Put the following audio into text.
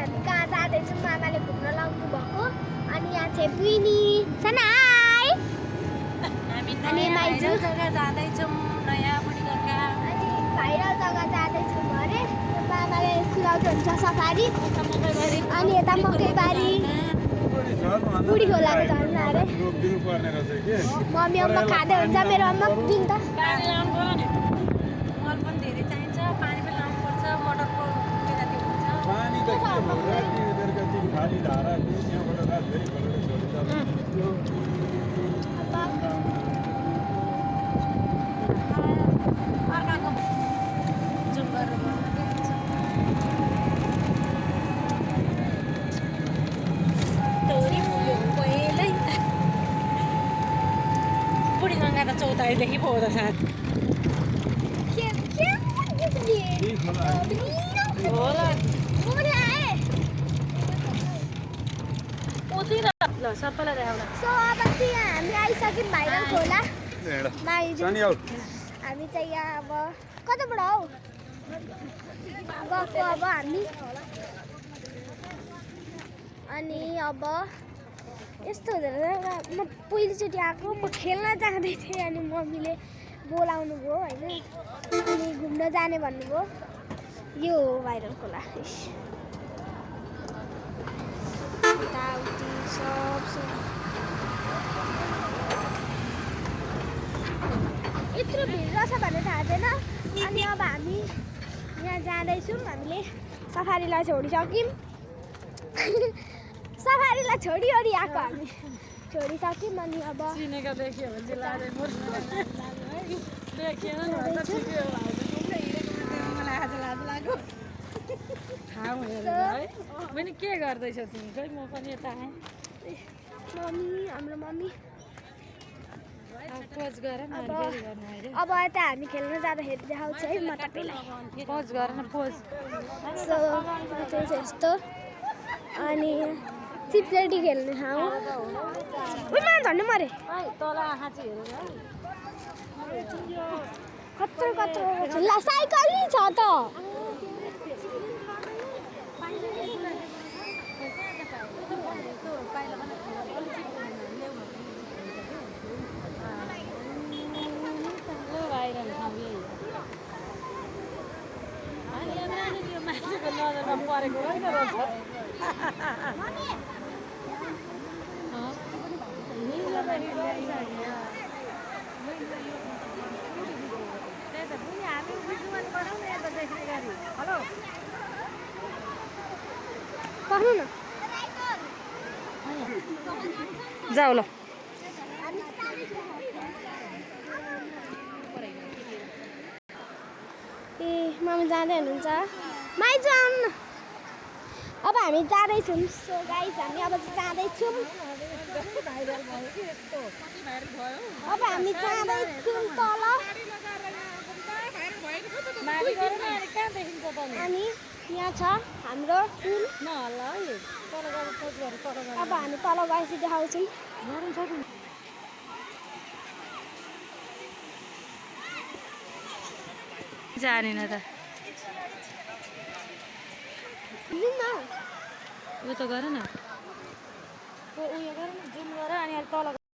हामी कहाँ जाँदैछौँ मामाले घुम्न लाउनु भएको अनि यहाँ चाहिँ बुइनी सनाई अनि माइजू जग्गा जाँदैछौँ नयाँ बुढीगङ्गा अनि भाइरल जग्गा जाँदैछौँ अरे मामाले खुलाउनुहुन्छ सफारी अनि यता मकैबारी बुढी खोलाको झर्ना अरे मम्मी अम्मा खाँदै हुन्छ मेरो अम्मा दिन्छ पानी लाउनु मल पनि धेरै चाहिन्छ पानी पनि लाउनुपर्छ मोटरको बेलाति हुन्छ पानी त के हो र तिनीहरुको त्यो खाली धारा त्यो त्यहाँबाट रातभरि खोलेर छोडिन्छ अर्काको जुम गरेर बुढीगङ्गा त 14 देखि पो हो त साथ होला उतिर ल सबैलाई देखाउन सो अब चाहिँ यहाँ हामी आइसक्यौँ भाइरल खोला माइजू हामी चाहिँ यहाँ अब कताबाट हौ गएको अब हामी अनि अब यस्तो हुँदो रहेछ म पहिलोचोटि आएको म खेल्न जाँदै थिएँ अनि मम्मीले बोलाउनु भयो होइन अनि घुम्न जाने भन्नुभयो यो हो भाइरल खोला यताउति सब यत्रो भिड रहेछ भन्ने थाहा थिएन अनि अब हामी यहाँ जाँदैछौँ हामीले सफारीलाई छोडिसक्यौँ सफारीलाई छोडिओरि आएको हामी छोडिसक्यौँ अनि अब चिनेको देख्यो भने चाहिँ लाजै मर्छ देखेन नि भन्छ छिटो मलाई आज लाज लाग्यो ठाउँ हेरेर है बहिनी के गर्दैछौ तिमी खै म पनि यता आएँ मम्मी हाम्रो मम्मी पोज गर न अनि फेरि गर्नु अहिले अब यता हामी खेल्न जाँदाखेरि देखाउँछु है म तपाईँलाई पोज गर न पोज सो चाहिँ यस्तो अनि चिप्लेटी खेल्ने ठाउँ उमा धन्नु मरे तल आँखा चाहिँ हेरेर कत्रो कत्रो ल साइकल नि छ त मान्छेको नजरमा परेको होइन रहेछ हेलो कहनु न जाऊ ल ए मम्मी जाँदै हुनुहुन्छ माइजू आउनु न अब हामी जाँदैछौँ सो गाइस हामी अब जाँदैछौँ अब हामी जाँदैछौँ तल अनि यहाँ छ हाम्रो पुल अब हामी तल गएपछि देखाउँछौँ जानेन त उयो त गर न उयो गर न जुम गर अनि तल